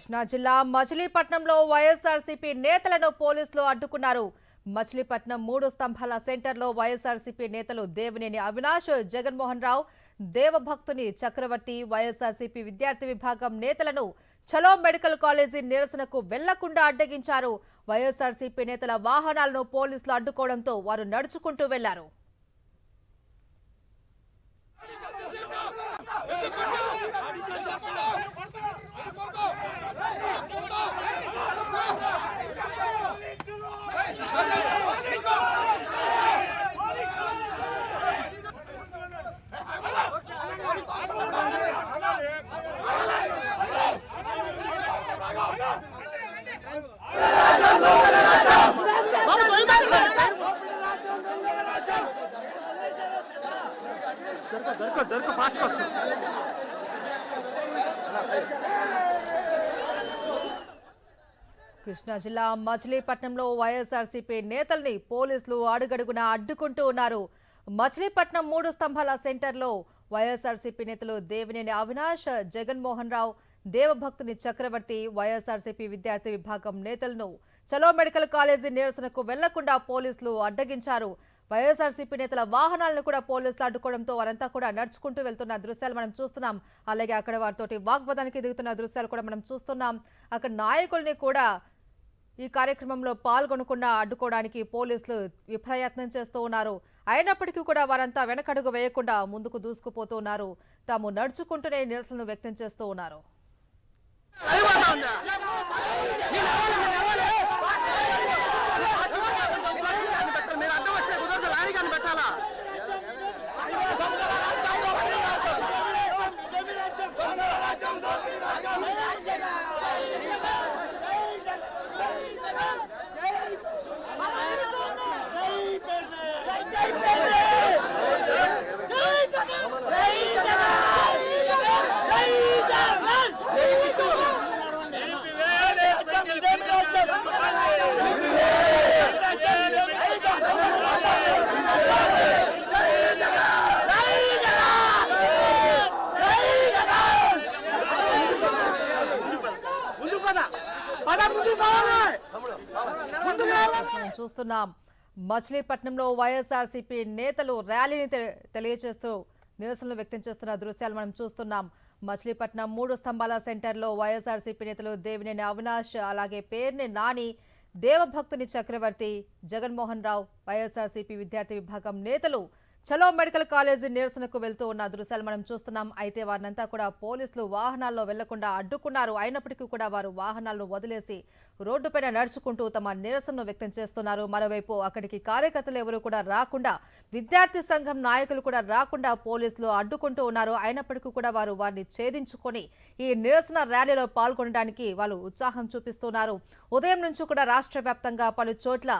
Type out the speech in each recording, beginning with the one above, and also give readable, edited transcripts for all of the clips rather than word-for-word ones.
కృష్ణా జిల్లా మచిలీపట్నంలో వైఎస్ఆర్సీపీ నేతలను పోలీసులు అడ్డుకున్నారు. మచిలీపట్నం 3 స్తంభాల సెంటర్లో వైఎస్ఆర్సీపీ నేతలు దేవినేని అవినాష్, జగన్మోహన్ రావు, దేవభక్తుని చక్రవర్తి వైఎస్ఆర్సీపీ విద్యార్థి విభాగం నేతలను చలో మెడికల్ కాలేజీ నిరసనకు వెళ్లకుండా అడ్డగించారు. వైఎస్ఆర్సీపీ నేతల వాహనాలను పోలీసులు అడ్డుకోవడంతో వారు నడుచుకుంటూ వెళ్లారు. కృష్ణా జిల్లా మచిలీపట్నంలో వైఎస్ఆర్సీపీ నేతల్ని పోలీసులు అడుగడుగునా అడ్డుకుంటూ ఉన్నారు. మచిలీపట్నం 3 స్తంభాల సెంటర్లో వైఎస్ఆర్సీపీ నేతలు దేవినేని అవినాష్, జగన్మోహన్ రావు, దేవభక్తుని చక్రవర్తి వైఎస్ఆర్సీపీ విద్యార్థి విభాగం నేతలను చలో మెడికల్ కాలేజీ నిరసనకు వెళ్లకుండా పోలీసులు అడ్డగించారు. వైఎస్ఆర్సీపీ నేతల వాహనాలను కూడా పోలీసులు అడ్డుకోవడంతో వారంతా కూడా నడుచుకుంటూ వెళ్తున్న దృశ్యాలు మనం చూస్తున్నాం. అలాగే అక్కడ వారితోటి వాగ్వాదానికి దిగుతున్న దృశ్యాలు కూడా మనం చూస్తున్నాం. అక్కడ నాయకుల్ని కూడా ఈ కార్యక్రమంలో పాల్గొనకుండా అడ్డుకోవడానికి పోలీసులు విప్రయత్నం చేస్తూ ఉన్నారు. అయినప్పటికీ కూడా వారంతా వెనకడుగు వేయకుండా ముందుకు దూసుకుపోతూ ఉన్నారు. తాము నడుచుకుంటూనే నిరసనలు వ్యక్తం చేస్తూ ఉన్నారు. చూస్తున్నాం మచిలీపట్నంలో వైఎస్ఆర్సీపీ నేతలు ర్యాలీని తెలియజేస్తూ నిరసనలు వ్యక్తం చేస్తున్న దృశ్యాలు మనం చూస్తున్నాం. మచిలీపట్నం 3 స్తంభాల సెంటర్లో వైఎస్ఆర్సీపీ నేతలు దేవినేని అవినాష్, అలాగే పేర్ని నాని, దేవభక్తుని చక్రవర్తి, జగన్మోహన్ రావు వైఎస్ఆర్సీపీ విద్యార్థి విభాగం నేతలు చలో మెడికల్ కాలేజీ నిరసనకు వెళ్తూ ఉన్న దృశ్యాలు మనం చూస్తున్నాం. అయితే వారినంతా కూడా పోలీసులు వాహనాల్లో వెళ్లకుండా అడ్డుకున్నారు. అయినప్పటికీ కూడా వారు వాహనాలను వదిలేసి రోడ్డుపైన నడుచుకుంటూ తమ నిరసనను వ్యక్తం చేస్తున్నారు. మరోవైపు అక్కడికి కార్యకర్తలు ఎవరు కూడా రాకుండా, విద్యార్థి సంఘం నాయకులు కూడా రాకుండా పోలీసులు అడ్డుకుంటూ ఉన్నారు. అయినప్పటికీ కూడా వారు వారిని ఛేదించుకొని ఈ నిరసన ర్యాలీలో పాల్గొనడానికి వాళ్ళు ఉత్సాహం చూపిస్తున్నారు. ఉదయం నుంచి కూడా రాష్ట్ర వ్యాప్తంగా పలు చోట్ల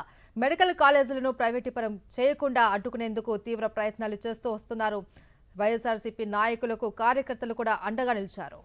మెడికల్ కాలేజీలను ప్రైవేటీకరణ చేయకుండా అడ్డుకునేందుకు తీవ్ర ప్రయత్నాలు చేస్తూ వస్తున్నారు. వైఎస్ఆర్సీపీ నాయకులకు కార్యకర్తలు కూడా అండగా నిలిచారు.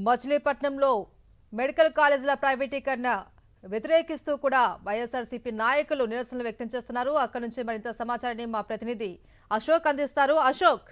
మచిలీపట్నంలో మెడికల్ కాలేజీల ప్రైవేటీకరణ వ్యతిరేకిస్తూ కూడా వైఎస్ఆర్సీపీ నాయకులు నిరసనలు వ్యక్తం చేస్తున్నారు. అక్కడి నుంచి మరింత సమాచారాన్ని మా ప్రతినిధి అశోక్ అందిస్తారు. అశోక్,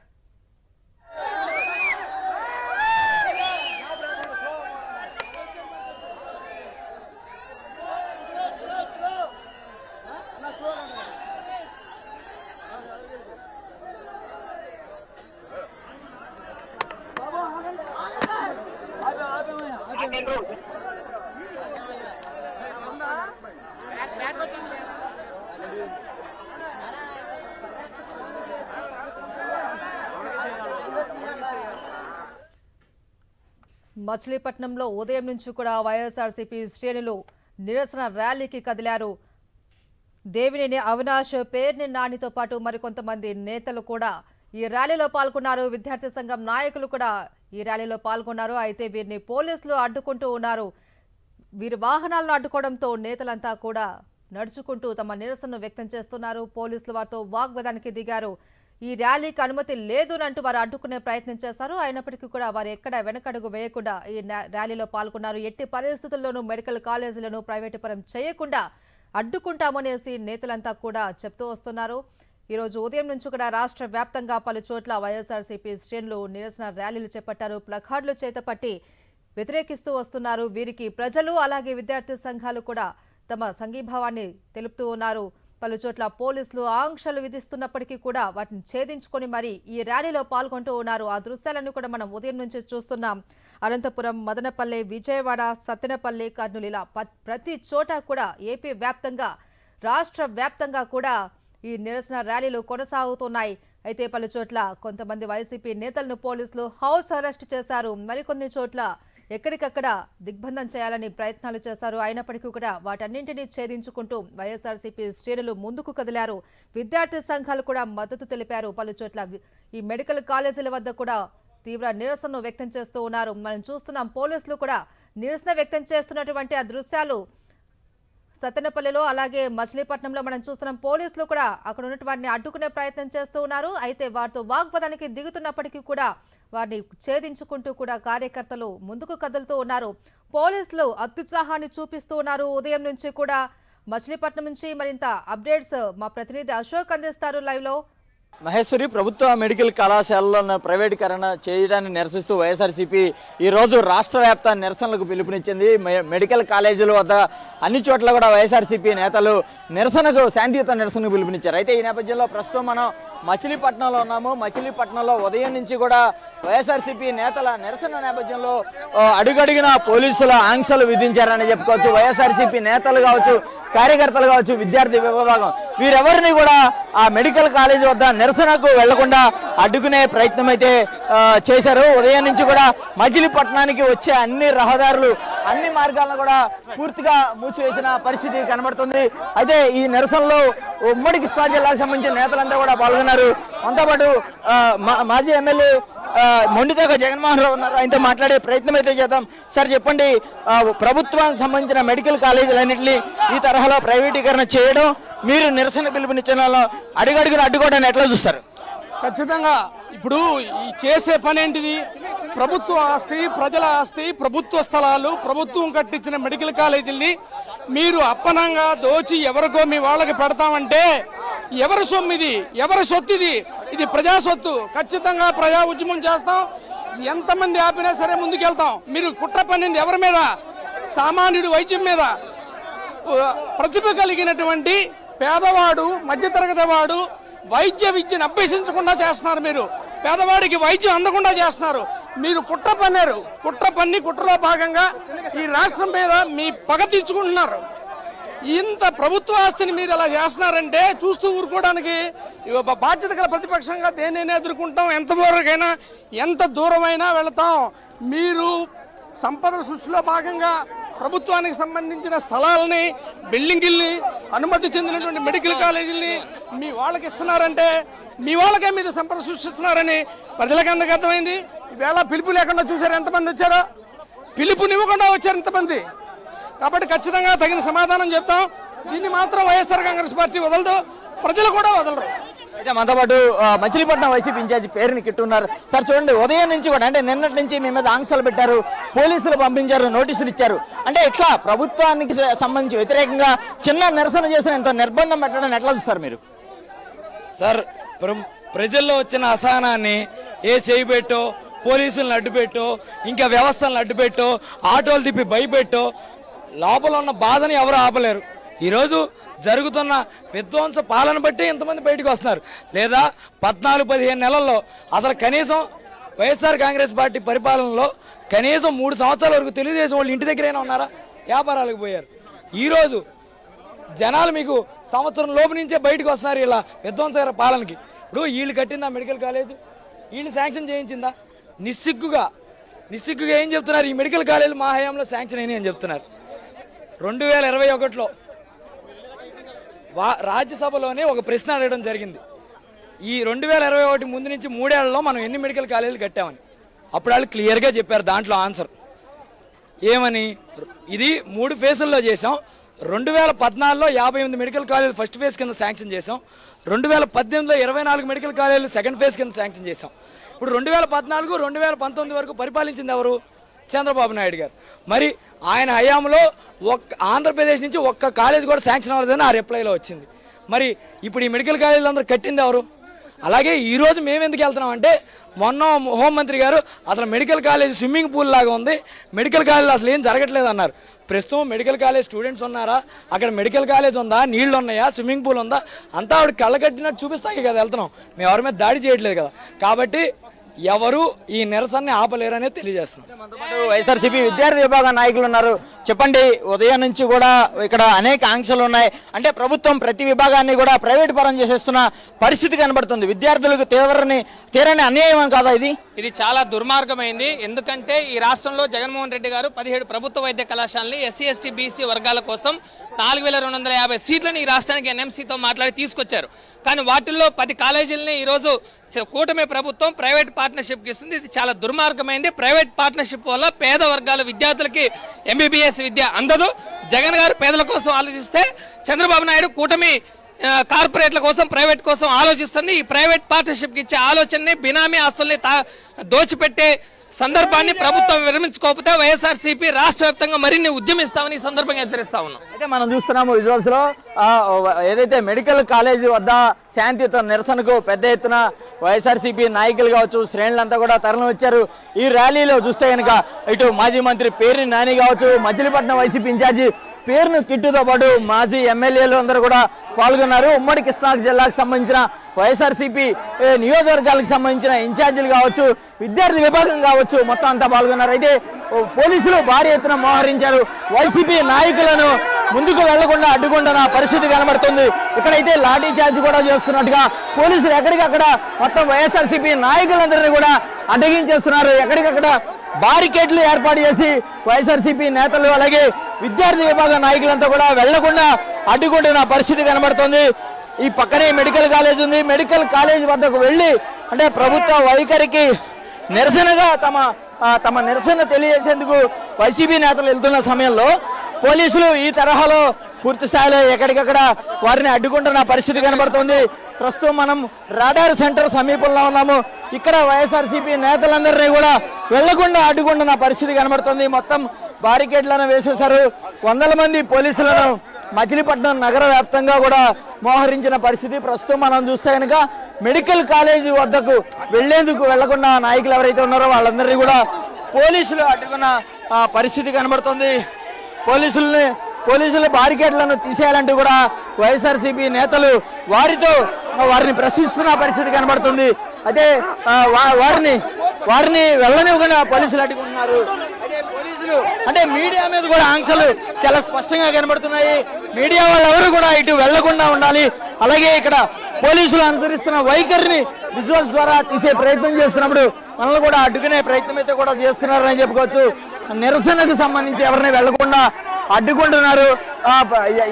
మచిలీపట్నంలో ఉదయం నుంచి కూడా వైఎస్ఆర్సీపీ శ్రేణులు నిరసన ర్యాలీకి కదిలారు. దేవినేని అవినాష్, పేర్ని నానితో పాటు మరికొంతమంది నేతలు కూడా ఈ ర్యాలీలో పాల్గొన్నారు. విద్యార్థి సంఘం నాయకులు కూడా ఈ ర్యాలీలో పాల్గొన్నారు. అయితే వీరిని పోలీసులు అడ్డుకుంటూ ఉన్నారు. వీరి వాహనాలను అడ్డుకోవడంతో నేతలంతా కూడా నడుచుకుంటూ తమ నిరసనను వ్యక్తం చేస్తున్నారు. పోలీసులు వారితో వాగ్వాదానికి దిగారు. ఈ ర్యాలీకి అనుమతి లేదు అంటూ వారు అడ్డుకునే ప్రయత్నం చేస్తారు. అయినప్పటికీ కూడా వారు ఎక్కడ వెనకడుగు వేయకుండా ఈ ర్యాలీలో పాల్గొన్నారు. ఎట్టి పరిస్థితుల్లోనూ మెడికల్ కాలేజీలను ప్రైవేటు పరం చేయకుండా అడ్డుకుంటామనేసి నేతలంతా కూడా చెప్తూ వస్తున్నారు. ఈరోజు ఉదయం నుంచి కూడా రాష్ట్ర వ్యాప్తంగా పలు చోట్ల వైఎస్ఆర్సీపీ శ్రేణులు నిరసన ర్యాలీలు చేపట్టారు. ప్లకార్డులు చేతపట్టి వ్యతిరేకిస్తూ వస్తున్నారు. వీరికి ప్రజలు అలాగే విద్యార్థి సంఘాలు కూడా తమ సంఘీభావాన్ని తెలుపుతూ ఉన్నారు. పలు చోట్ల పోలీసులు ఆంక్షలు విధిస్తున్నప్పటికీ కూడా వాటిని ఛేదించుకొని మరి ఈ ర్యాలీలో పాల్గొంటూ ఉన్నారు. ఆ దృశ్యాలను కూడా మనం ఉదయం నుంచి చూస్తున్నాం. అనంతపురం, మదనపల్లె, విజయవాడ, సత్తెనపల్లి, కర్నూలు ఇలా ప్రతి చోట కూడా ఏపీ వ్యాప్తంగా రాష్ట్ర వ్యాప్తంగా కూడా ఈ నిరసన ర్యాలీలు కొనసాగుతున్నాయి. అయితే పలు చోట్ల కొంతమంది వైసీపీ నేతలను పోలీసులు హౌస్ అరెస్ట్ చేశారు. మరికొన్ని చోట్ల ఎక్కడికక్కడ దిగ్బంధం చేయాలని ప్రయత్నాలు చేశారు. అయినప్పటికీ కూడా వాటన్నింటినీ ఛేదించుకుంటూ వైఎస్ఆర్సీపీ శ్రేణులు ముందుకు కదిలారు. విద్యార్థి సంఘాలు కూడా మద్దతు తెలిపారు. పలు చోట్ల ఈ మెడికల్ కాలేజీల వద్ద కూడా తీవ్ర నిరసనను వ్యక్తం చేస్తూ ఉన్నారు. మనం చూస్తున్నాం పోలీసులు కూడా నిరసన వ్యక్తం చేస్తున్నటువంటి ఆ దృశ్యాలు సత్తెనపల్లిలో అలాగే మచిలీపట్నంలో మనం చూస్తున్నాం. పోలీసులు కూడా అక్కడ ఉన్నటువంటి అడ్డుకునే ప్రయత్నం చేస్తూ ఉన్నారు. అయితే వారితో వాగ్వాదానికి దిగుతున్నప్పటికీ కూడా వారిని ఛేదించుకుంటూ కూడా కార్యకర్తలు ముందుకు కదులుతూ ఉన్నారు. పోలీసులు అత్యుత్సాహాన్ని చూపిస్తూ ఉన్నారు. ఉదయం నుంచి కూడా మచిలీపట్నం నుంచి మరింత అప్డేట్స్ మా ప్రతినిధి అశోక్ అందిస్తారు లైవ్ లో. మహేశ్వరి, ప్రభుత్వ మెడికల్ కళాశాలలో ప్రైవేటీకరణ చేయడాన్ని నిరసిస్తూ వైఎస్ఆర్సీపీ ఈరోజు రాష్ట్ర వ్యాప్త నిరసనలకు పిలుపునిచ్చింది. మెడికల్ కాలేజీల వద్ద అన్ని చోట్ల కూడా వైఎస్ఆర్సీపీ నేతలు శాంతియుత నిరసనకు పిలుపునిచ్చారు. అయితే ఈ నేపథ్యంలో ప్రస్తుతం మనం మచిలీపట్నంలో ఉన్నాము. మచిలీపట్నంలో ఉదయం నుంచి కూడా వైఎస్ఆర్సీపీ నేతల నిరసన నేపథ్యంలో అడుగడుగున పోలీసుల ఆంక్షలు విధించారని చెప్పుకోవచ్చు. వైఎస్ఆర్సీపీ నేతలు కావచ్చు, కార్యకర్తలు కావచ్చు, విద్యార్థి విభాగం వీరెవరిని కూడా ఆ మెడికల్ కాలేజీ వద్ద నిరసనకు వెళ్లకుండా అడ్డుకునే ప్రయత్నం అయితే చేశారు. ఉదయం నుంచి కూడా మచిలీపట్నానికి వచ్చే అన్ని రహదారులు, అన్ని మార్గాలను కూడా పూర్తిగా మూసివేసిన పరిస్థితి కనబడుతుంది. అయితే ఈ నిరసనలో ఉమ్మడి కృష్ణా జిల్లాకు సంబంధించిన నేతలంతా కూడా పాల్గొన్నారు. అంతా పాటు మాజీ ఎమ్మెల్యే మొండితోగ జగన్మోహన్ రావు ఉన్నారు. ఆయనతో మాట్లాడే ప్రయత్నం అయితే చేద్దాం. సార్ చెప్పండి, ప్రభుత్వానికి సంబంధించిన మెడికల్ కాలేజీలన్నింటినీ ఈ తరహాలో ప్రైవేటీకరణ చేయడం, మీరు నిరసన పిలుపునిచ్చిన అడుగడుగున అడ్డుకోవడాన్ని ఎట్లా చూస్తారు? ఖచ్చితంగా ఇప్పుడు ఈ చేసే పని ఏంటిది? ప్రభుత్వ ఆస్తి, ప్రజల ఆస్తి, ప్రభుత్వ స్థలాలు, ప్రభుత్వం కట్టించిన మెడికల్ కాలేజీల్ని మీరు అప్పనంగా దోచి ఎవరికో మీ వాళ్ళకి పెడతామంటే ఎవరి సొమ్ము ఇది? ఎవరి సొత్తు ఇది? ఇది ప్రజా సొత్తు. ఖచ్చితంగా ప్రజా ఉద్యమం చేస్తాం. ఎంతమంది ఆపినా సరే ముందుకెళ్తాం. మీరు కుట్ర పన్నింది ఎవరి మీద? సామాన్యుడు వైద్యం మీద. ప్రతిభ కలిగినటువంటి పేదవాడు, మధ్యతరగతి వాడు వైద్య విద్యను అభ్యసించకుండా చేస్తున్నారు. మీరు పేదవాడికి వైద్యం అందకుండా చేస్తున్నారు. మీరు కుట్ర పన్నారు. కుట్ర పన్ని కుట్రలో భాగంగా ఈ రాష్ట్రం మీద మీ పగ తీర్చుకుంటున్నారు. ఇంత ప్రభుత్వ ఆస్తిని మీరు అలా చేస్తున్నారంటే చూస్తూ ఊరుకోవడానికి బాధ్యత గల ప్రతిపక్షంగా దేనైనా ఎదుర్కొంటాం. ఎంతవరకైనా, ఎంత దూరమైనా వెళతాం. మీరు సంపద సృష్టిలో భాగంగా ప్రభుత్వానికి సంబంధించిన స్థలాలని, బిల్డింగుల్ని, అనుమతి చెందినటువంటి మెడికల్ కాలేజీలని మీ వాళ్ళకి ఇస్తున్నారంటే మీ వాళ్ళకే మీద సంపద సృష్టిస్తున్నారని ప్రజలకు ఎందుకు అర్థమైంది? ఈవేళ పిలుపు లేకుండా చూసారు ఎంతమంది వచ్చారో? పిలుపునివ్వకుండా వచ్చారు ఎంతమంది? కాబట్టి ఖచ్చితంగా తగిన సమాధానం చెప్తాం. దీన్ని మాత్రం వైఎస్ఆర్ కాంగ్రెస్ పార్టీ వదలదు, ప్రజలు కూడా వదలరు. అయితే మనతో పాటు మచిలీపట్నం వైసీపీ ఇన్ఛార్జి పేరుని కిట్టున్నారు. సార్ చూడండి, ఉదయం నుంచి కూడా అంటే నిన్నటి నుంచి మీ మీద ఆంక్షలు పెట్టారు, పోలీసులు పంపించారు, నోటీసులు ఇచ్చారు. అంటే ఇట్లా ప్రభుత్వానికి సంబంధించి వ్యతిరేకంగా చిన్న నిరసన చేసిన ఇంత నిర్బంధం పెట్టడానికి ఎట్లా చూస్తారు మీరు? సార్, ప్రజల్లో వచ్చిన అసహనాన్ని ఏ చేయబెట్టో, పోలీసులను అడ్డుపెట్టో, ఇంకా వ్యవస్థలను అడ్డుపెట్టో, ఆటోలు తిప్పి భయపెట్టో లోపల ఉన్న బాధని ఎవరు ఆపలేరు. ఈరోజు జరుగుతున్న విధ్వంస పాలన బట్టి ఇంతమంది బయటకు వస్తున్నారు. లేదా 14-15 నెలల్లో అసలు కనీసం వైఎస్ఆర్ కాంగ్రెస్ పార్టీ పరిపాలనలో కనీసం 3 సంవత్సరాల వరకు తెలుగుదేశం వాళ్ళు ఇంటి దగ్గరైనా ఉన్నారా? వ్యాపారాలకు పోయారు. ఈరోజు జనాలు మీకు సంవత్సరం లోపు నుంచే బయటకు వస్తున్నారు ఇలా విధ్వంసకర పాలనకి. ఇప్పుడు వీళ్ళు కట్టిందా మెడికల్ కాలేజ్? వీళ్ళు శాంక్షన్ చేయించిందా? నిస్సిగ్గుగా ఏం చెప్తున్నారు? ఈ మెడికల్ కాలేజీలు మా హయాంలో శాంక్షన్ అయినాయి అని చెప్తున్నారు. 2021లో రాజ్యసభలోనే ఒక ప్రశ్న అడగడం జరిగింది. ఈ 2021 ముందు నుంచి 3 ఏళ్లలో మనం ఎన్ని మెడికల్ కాలేజీలు కట్టామని. అప్పుడు వాళ్ళు క్లియర్గా చెప్పారు దాంట్లో ఆన్సర్ ఏమని, ఇది 3 ఫేజుల్లో చేసాం. 2014లో 58 మెడికల్ కాలేజీలు ఫస్ట్ ఫేజ్ కింద శాంక్షన్ చేసాం. 2018లో 24 మెడికల్ కాలేజీలు సెకండ్ ఫేజ్ కింద శాంక్షన్ చేసాం. ఇప్పుడు 2014, 2019 వరకు పరిపాలించింది ఎవరు? చంద్రబాబు నాయుడు గారు. మరి ఆయన హయాంలో ఆంధ్రప్రదేశ్ నుంచి ఒక్క కాలేజ్ కూడా శాంక్షన్ అవ్వలేదని ఆ రిప్లైలో వచ్చింది. మరి ఇప్పుడు ఈ మెడికల్ కాలేజీలు అందరూ కట్టింది ఎవరు? అలాగే ఈరోజు మేము ఎందుకు వెళ్తున్నాం అంటే, మొన్న హోంమంత్రి గారు అసలు మెడికల్ కాలేజ్ స్విమ్మింగ్ పూల్ లాగా ఉంది, మెడికల్ కాలేజ్ అసలు ఏం జరగట్లేదు అన్నారు. ప్రస్తుతం మెడికల్ కాలేజ్ స్టూడెంట్స్ ఉన్నారా? అక్కడ మెడికల్ కాలేజ్ ఉందా? నీళ్లు ఉన్నాయా? స్విమ్మింగ్ పూల్ ఉందా? అంతా ఆవిడ కళ్ళకట్టినట్టు చూపిస్తాయి కదా వెళ్తున్నాం. మేము ఎవరి మీద దాడి చేయట్లేదు కదా. కాబట్టి ఎవరు ఈ నిరసనని ఆపలేరనే తెలియజేస్తున్నాం. వైఎస్ఆర్సీపీ విద్యార్థి విభాగ నాయకులు ఉన్నారు. చెప్పండి, ఉదయం నుంచి కూడా ఇక్కడ అనేక ఆంక్షలు ఉన్నాయి. అంటే ప్రభుత్వం ప్రతి విభాగాన్ని కూడా ప్రైవేట్ పరం చేసేస్తున్న పరిస్థితి కనబడుతుంది. విద్యార్థులకు తీరని అన్యాయం కాదా ఇది? ఇది చాలా దుర్మార్గమైంది. ఎందుకంటే ఈ రాష్ట్రంలో జగన్మోహన్ రెడ్డి గారు 17 ప్రభుత్వ వైద్య కళాశాలని ఎస్సీ ఎస్టీ బీసీ వర్గాల కోసం 4250 సీట్లను ఈ రాష్ట్రానికి ఎన్ఎంసీతో మాట్లాడి తీసుకొచ్చారు. కానీ వాటిల్లో 10 కాలేజీలని ఈరోజు కూటమి ప్రభుత్వం ప్రైవేట్ పార్ట్నర్షిప్కి ఇస్తుంది. ఇది చాలా దుర్మార్గమైంది. ప్రైవేట్ పార్ట్నర్షిప్ వల్ల పేద వర్గాల విద్యార్థులకి ఎంబీబీఎస్ విద్య అందదు. జగన్ గారు పేదల కోసం ఆలోచిస్తే చంద్రబాబు నాయుడు కూటమి కార్పొరేట్ల కోసం ప్రైవేట్ కోసం ఆలోచిస్తుంది. ఈ ప్రైవేట్ పార్ట్నర్షిప్కి ఇచ్చే ఆలోచనని బినామీ ఆస్తుల్ని దోచిపెట్టే సందర్భాన్ని ప్రభుత్వం విరమించుకోకపోతే వైఎస్ఆర్సీపీ రాష్ట్ర వ్యాప్తంగా మరిన్ని ఉద్యమిస్తామని ఈ సందర్భంగా హెచ్చరిస్తా ఉన్నాం. అయితే మనం చూస్తున్నాము విజువల్స్ లో ఏదైతే మెడికల్ కాలేజీ వద్ద శాంతియుత నిరసనకు పెద్ద ఎత్తున వైఎస్ఆర్సీపీ నాయకులు కావచ్చు, శ్రేణులంతా కూడా తరలి వచ్చారు. ఈ ర్యాలీలో చూస్తే కనుక ఇటు మాజీ మంత్రి పేర్ని నాని కావచ్చు, మచిలీపట్నం వైసీపీ ఇన్ఛార్జి పేరును కిట్టుతో పాటు మాజీ ఎమ్మెల్యేలు అందరూ కూడా పాల్గొన్నారు. ఉమ్మడి కృష్ణా జిల్లాకు సంబంధించిన వైఎస్ఆర్సీపీ నియోజకవర్గాలకు సంబంధించిన ఇన్ఛార్జీలు కావచ్చు, విద్యార్థి విభాగం కావచ్చు, మొత్తం అంతా పాల్గొన్నారు. అయితే పోలీసులు భారీ ఎత్తున మోహరించారు. వైసీపీ నాయకులను ముందుకు వెళ్లకుండా అడ్డుకుంటున్న పరిస్థితి కనబడుతుంది. ఇక్కడైతే లాఠీ చార్జ్ కూడా చేస్తున్నట్టుగా పోలీసులు ఎక్కడికక్కడ మొత్తం వైఎస్ఆర్సీపీ నాయకులందరినీ కూడా అడ్డగించేస్తున్నారు. ఎక్కడికక్కడ బారికేడ్లు ఏర్పాటు చేసి వైఎస్ఆర్సీపీ నేతలు అలాగే విద్యార్థి విభాగ నాయకులంతా కూడా వెళ్లకుండా అడ్డుకుంటున్న పరిస్థితి కనబడుతుంది. ఈ పక్కనే మెడికల్ కాలేజ్ ఉంది. మెడికల్ కాలేజ్ వద్దకు వెళ్ళి అంటే ప్రభుత్వ వైఖరికి నిరసనగా తమ నిరసన తెలియజేసేందుకు వైసీపీ నేతలు వెళ్తున్న సమయంలో పోలీసులు ఈ తరహాలో పూర్తి స్థాయిలో ఎక్కడికక్కడ వారిని అడ్డుకుంటున్న పరిస్థితి కనబడుతుంది. ప్రస్తుతం మనం రాడార్ సెంటర్ సమీపంలో ఉన్నాము. ఇక్కడ వైఎస్ఆర్సీపీ నేతలందరినీ కూడా వెళ్లకుండా అడ్డుకుంటున్న పరిస్థితి కనబడుతుంది. మొత్తం బారికేడ్లను వేసేశారు. వందల మంది పోలీసులను మచిలీపట్నం నగర వ్యాప్తంగా కూడా మోహరించిన పరిస్థితి. ప్రస్తుతం మనం చూస్తే కనుక మెడికల్ కాలేజీ వద్దకు వెళ్లకుండా నాయకులు ఎవరైతే ఉన్నారో వాళ్ళందరినీ కూడా పోలీసులు అడ్డుకున్న పరిస్థితి కనబడుతుంది. పోలీసులు బారికేడ్లను తీసేయాలంటూ కూడా వైఎస్ఆర్సీపీ నేతలు వారిని ప్రశ్నిస్తున్న పరిస్థితి కనబడుతుంది. అయితే వారిని వెళ్ళనివ్వకుండా పోలీసులు అడ్డుకుంటున్నారు. అంటే మీడియా మీద కూడా ఆంక్షలు చాలా స్పష్టంగా కనబడుతున్నాయి. మీడియా వాళ్ళెవరు కూడా ఇటు వెళ్లకుండా ఉండాలి. అలాగే ఇక్కడ పోలీసులు అనుసరిస్తున్న వైఖరిని విజువల్స్ ద్వారా తీసే ప్రయత్నం చేస్తున్నప్పుడు మనల్ని కూడా అడ్డుకునే ప్రయత్నం అయితే కూడా చేస్తున్నారని చెప్పుకోవచ్చు. నిరసనకు సంబంధించి ఎవరిని వెళ్లకుండా అడ్డుకుంటున్నారు.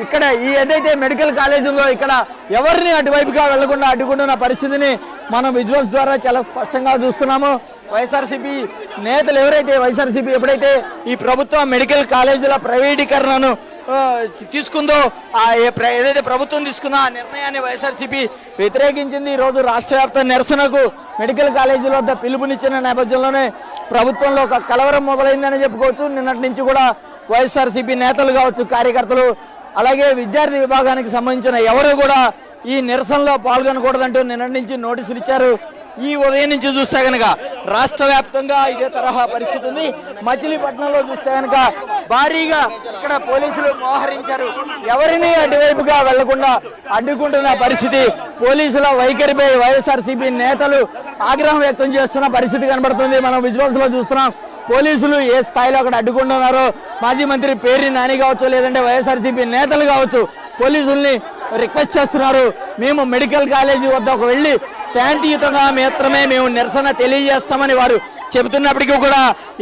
ఇక్కడ ఈ ఏదైతే మెడికల్ కాలేజ్ ఉందో ఇక్కడ ఎవరిని అటువైపుగా వెళ్లకుండా అడ్డుకుంటున్న పరిస్థితిని మనం విజువల్స్ ద్వారా చాలా స్పష్టంగా చూస్తున్నాము. వైఎస్ఆర్సీపీ నేతలు వైఎస్ఆర్సీపీ ఎప్పుడైతే ఈ ప్రభుత్వ మెడికల్ కాలేజీల ప్రైవేటీకరణను తీసుకుందో ఏదైతే ప్రభుత్వం తీసుకుందో ఆ నిర్ణయాన్ని వైఎస్ఆర్సీపీ వ్యతిరేకించింది. ఈరోజు రాష్ట్ర వ్యాప్త నిరసనకు మెడికల్ కాలేజీల వద్ద పిలుపునిచ్చిన నేపథ్యంలోనే ప్రభుత్వంలో ఒక కలవరం మొదలైందని చెప్పుకోవచ్చు. నిన్నటి నుంచి కూడా వైఎస్ఆర్సీపీ నేతలు కావచ్చు, కార్యకర్తలు అలాగే విద్యార్థి విభాగానికి సంబంధించిన ఎవరు కూడా ఈ నిరసనలో పాల్గొనకూడదంటూ నిన్నటి నుంచి నోటీసులు ఇచ్చారు. ఈ ఉదయం నుంచి చూస్తే కనుక రాష్ట్ర వ్యాప్తంగా ఇదే తరహా పరిస్థితి ఉంది. మచిలీపట్నంలో చూస్తే కనుక భారీగా ఇక్కడ పోలీసులు మోహరించారు. ఎవరిని అటువైపుగా వెళ్లకుండా అడ్డుకుంటున్న పరిస్థితి. పోలీసుల వైఖరిపై వైఎస్ఆర్సీపీ నేతలు ఆగ్రహం వ్యక్తం చేస్తున్న పరిస్థితి కనబడుతుంది. మనం విజువల్స్ లో చూస్తున్నాం. పోలీసులు ఏ స్థాయిలో అక్కడ అడ్డుకుంటున్నారో మాజీ మంత్రి పేర్ని నాని కావచ్చు, లేదంటే వైఎస్ఆర్సీపీ నేతలు కావచ్చు, పోలీసుల్ని రిక్వెస్ట్ చేస్తున్నారు. మేము మెడికల్ కాలేజీ వద్దకు వెళ్ళి శాంతియుతంగా మాత్రమే మేము నిరసన తెలియజేస్తామని వారు చెబుతున్నప్పటికీ కూడా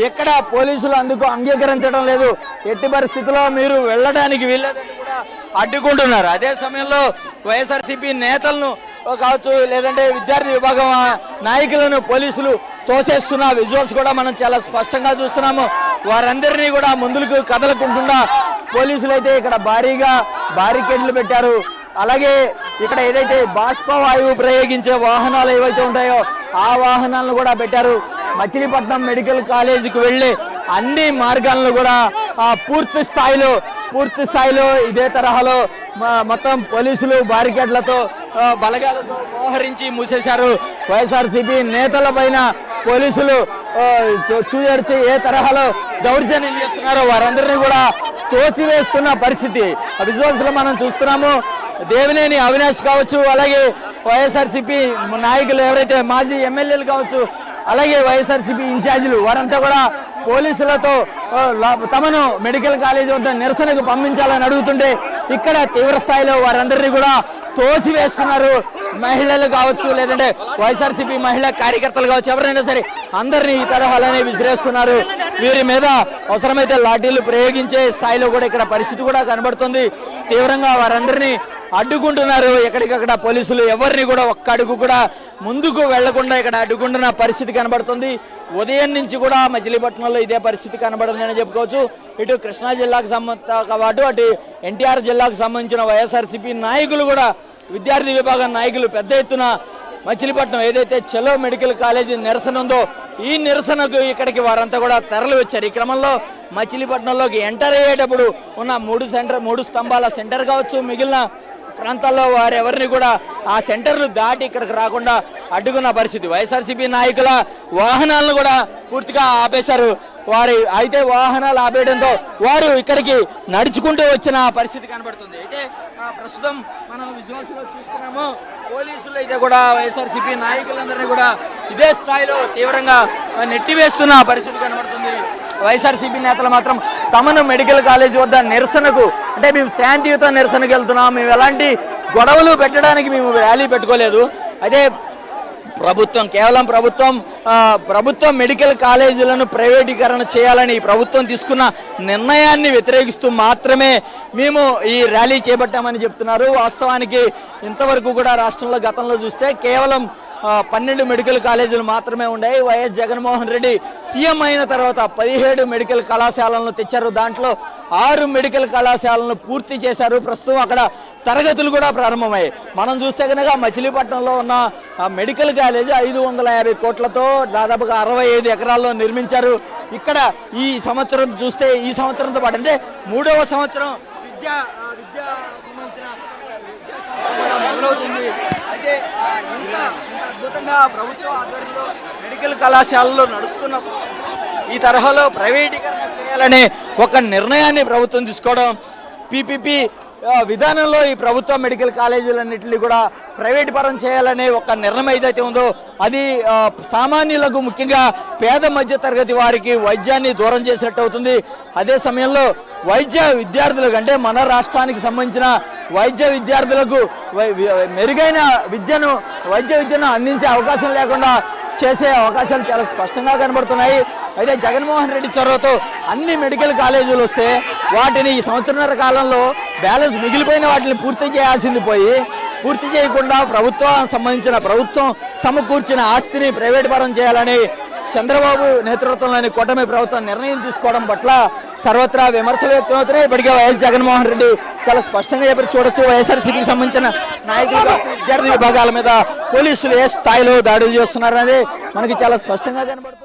ఎక్కడ పోలీసులు అందుకు అంగీకరించడం లేదు. ఎట్టి పరిస్థితుల్లో మీరు వెళ్ళడానికి వీల్లేదని కూడా అడ్డుకుంటున్నారు. అదే సమయంలో వైఎస్ఆర్సీపీ నేతలను కావచ్చు, లేదంటే విద్యార్థి విభాగం నాయకులను పోలీసులు తోసేస్తున్న విజువల్స్ కూడా మనం చాలా స్పష్టంగా చూస్తున్నాము. వారందరినీ కూడా ముందుకు కదలకుండా పోలీసులు అయితే ఇక్కడ భారీగా బారికేడ్లు పెట్టారు. అలాగే ఇక్కడ ఏదైతే బాష్పవాయువు ప్రయోగించే వాహనాలు ఏవైతే ఉంటాయో ఆ వాహనాలను కూడా పెట్టారు. మచిలీపట్నం మెడికల్ కాలేజీకి వెళ్ళే అన్ని మార్గాలను కూడా పూర్తి స్థాయిలో ఇదే తరహాలో మొత్తం పోలీసులు బారికేడ్లతో బలగాలతో మోహరించి మూసేశారు. వైఎస్ఆర్సీపీ నేతల పైన పోలీసులు చూడర్చి ఏ తరహాలో దౌర్జన్యం చేస్తున్నారో వారందరినీ కూడా తోసివేస్తున్న పరిస్థితి విజువల్స్ లో మనం చూస్తున్నాము. దేవినేని అవినాష్ కావచ్చు, అలాగే వైఎస్ఆర్సీపీ నాయకులు ఎవరైతే మాజీ ఎమ్మెల్యేలు కావచ్చు, అలాగే వైఎస్ఆర్సీపీ ఇన్ఛార్జీలు వారంతా కూడా పోలీసులతో తమను మెడికల్ కాలేజీ వద్ద నిరసనకు పంపించాలని అడుగుతుంటే ఇక్కడ తీవ్ర స్థాయిలో వారందరినీ కూడా తోసివేస్తున్నారు. మహిళలు కావచ్చు, లేదంటే వైఎస్ఆర్సీపీ మహిళా కార్యకర్తలు కావచ్చు, ఎవరైనా సరే అందరినీ ఈ తరహాలనే విసిరేస్తున్నారు. వీరి మీద అవసరమైతే లాఠీలు ప్రయోగించే స్థాయిలో కూడా ఇక్కడ పరిస్థితి కూడా కనబడుతుంది. తీవ్రంగా వారందరినీ అడ్డుకుంటున్నారు. ఎక్కడికక్కడ పోలీసులు ఎవరిని కూడా ఒక్క అడుగు కూడా ముందుకు వెళ్లకుండా ఇక్కడ అడ్డుకుంటున్న పరిస్థితి కనబడుతుంది. ఉదయం నుంచి కూడా మచిలీపట్నంలో ఇదే పరిస్థితి కనబడుతుందని చెప్పుకోవచ్చు. ఇటు కృష్ణా జిల్లాకు సంబంధించి అటు ఎన్టీఆర్ జిల్లాకు సంబంధించిన వైఎస్ఆర్సీపీ నాయకులు కూడా విద్యార్థి విభాగం నాయకులు పెద్ద ఎత్తున మచిలీపట్నం ఏదైతే చలో మెడికల్ కాలేజీ నిరసన ఉందో ఈ నిరసనకు ఇక్కడికి వారంతా కూడా తరలి వచ్చారు. ఈ క్రమంలో మచిలీపట్నంలోకి ఎంటర్ అయ్యేటప్పుడు ఉన్న మూడు స్తంభాల సెంటర్ కావచ్చు, మిగిలిన ప్రాంతాల్లో వారెవరిని కూడా ఆ సెంటర్లు దాటి ఇక్కడికి రాకుండా అడ్డుకున్న పరిస్థితి. వైఎస్ఆర్సీపీ నాయకుల వాహనాలను కూడా పూర్తిగా ఆపేశారు. అయితే వాహనాలు ఆపేయడంతో వారు ఇక్కడికి నడుచుకుంటూ వచ్చిన పరిస్థితి కనబడుతుంది. అయితే ప్రస్తుతం మనం విజువల్స్ లో చూస్తున్నాము. పోలీసులు అయితే కూడా వైఎస్ఆర్సీపీ నాయకులందరినీ కూడా ఇదే స్థాయిలో తీవ్రంగా నెట్టివేస్తున్న పరిస్థితి కనబడుతుంది. వైఎస్ఆర్సీపీ నేతలు మాత్రం తమను మెడికల్ కాలేజీ వద్ద నిరసనకు అంటే మేము శాంతియుత నిరసనకు వెళ్తున్నాం, మేము ఎలాంటి గొడవలు పెట్టడానికి మేము ర్యాలీ పెట్టుకోలేదు. అయితే కేవలం ప్రభుత్వం మెడికల్ కాలేజీలను ప్రైవేటీకరణ చేయాలని ప్రభుత్వం తీసుకున్న నిర్ణయాన్ని వ్యతిరేకిస్తూ మాత్రమే మేము ఈ ర్యాలీ చేపట్టామని చెప్తున్నారు. వాస్తవానికి ఇంతవరకు కూడా రాష్ట్రంలో గతంలో చూస్తే కేవలం 12 మెడికల్ కాలేజీలు మాత్రమే ఉన్నాయి. వైఎస్ జగన్మోహన్ రెడ్డి సీఎం అయిన తర్వాత 17 మెడికల్ కళాశాలను తెచ్చారు. దాంట్లో 6 మెడికల్ కళాశాలను పూర్తి చేశారు. ప్రస్తుతం అక్కడ తరగతులు కూడా ప్రారంభమయ్యాయి. మనం చూస్తే కనుక మచిలీపట్నంలో ఉన్న మెడికల్ కాలేజీ 550 కోట్లతో దాదాపుగా 65 ఎకరాల్లో నిర్మించారు. ఇక్కడ ఈ సంవత్సరం చూస్తే ఈ సంవత్సరంతో పాటు అంటే 3వ సంవత్సరం విద్యా మొదలవుతుంది. అయితే ఇంత అద్భుతంగా ప్రభుత్వ ఆధ్వర్యంలో మెడికల్ కళాశాలలో నడుస్తున్న ఈ తరహాలో ప్రైవేటీకరణ చేయాలనే ఒక నిర్ణయాన్ని ప్రభుత్వం తీసుకోవడం పీపీపీ విధానంలో ఈ ప్రభుత్వ మెడికల్ కాలేజీలన్నింటినీ కూడా ప్రైవేట్ పరం చేయాలనే ఒక నిర్ణయం ఏదైతే ఉందో అది సామాన్యులకు ముఖ్యంగా పేద మధ్య తరగతి వారికి వైద్యాన్ని దూరం చేసినట్టు అవుతుంది. అదే సమయంలో వైద్య విద్యార్థులకు అంటే మన రాష్ట్రానికి సంబంధించిన వైద్య విద్యార్థులకు మెరుగైన వైద్య విద్యను అందించే అవకాశం లేకుండా చేసే అవకాశాలు చాలా స్పష్టంగా కనబడుతున్నాయి. అయితే జగన్మోహన్ రెడ్డి చొరవతో అన్ని మెడికల్ కాలేజీలు వస్తే వాటిని ఈ సంవత్సరన్నర కాలంలో బ్యాలెన్స్ మిగిలిపోయిన వాటిని పూర్తి చేయకుండా ప్రభుత్వం సమకూర్చిన ఆస్తిని ప్రైవేట్ పరం చేయాలని చంద్రబాబు నేతృత్వంలోని కూటమి ప్రభుత్వం నిర్ణయం తీసుకోవడం పట్ల సర్వత్రా విమర్శలు వ్యక్తమవుతున్నాయి. ఇప్పటికే వైఎస్ జగన్మోహన్ రెడ్డి చాలా స్పష్టంగా చెప్పి చూడొచ్చు. వైఎస్ఆర్సీపీకి సంబంధించిన నాయకులు విద్యార్థి విభాగాల మీద పోలీసులు ఏ స్థాయిలో దాడులు చేస్తున్నారనేది మనకి చాలా స్పష్టంగా కనబడుతుంది.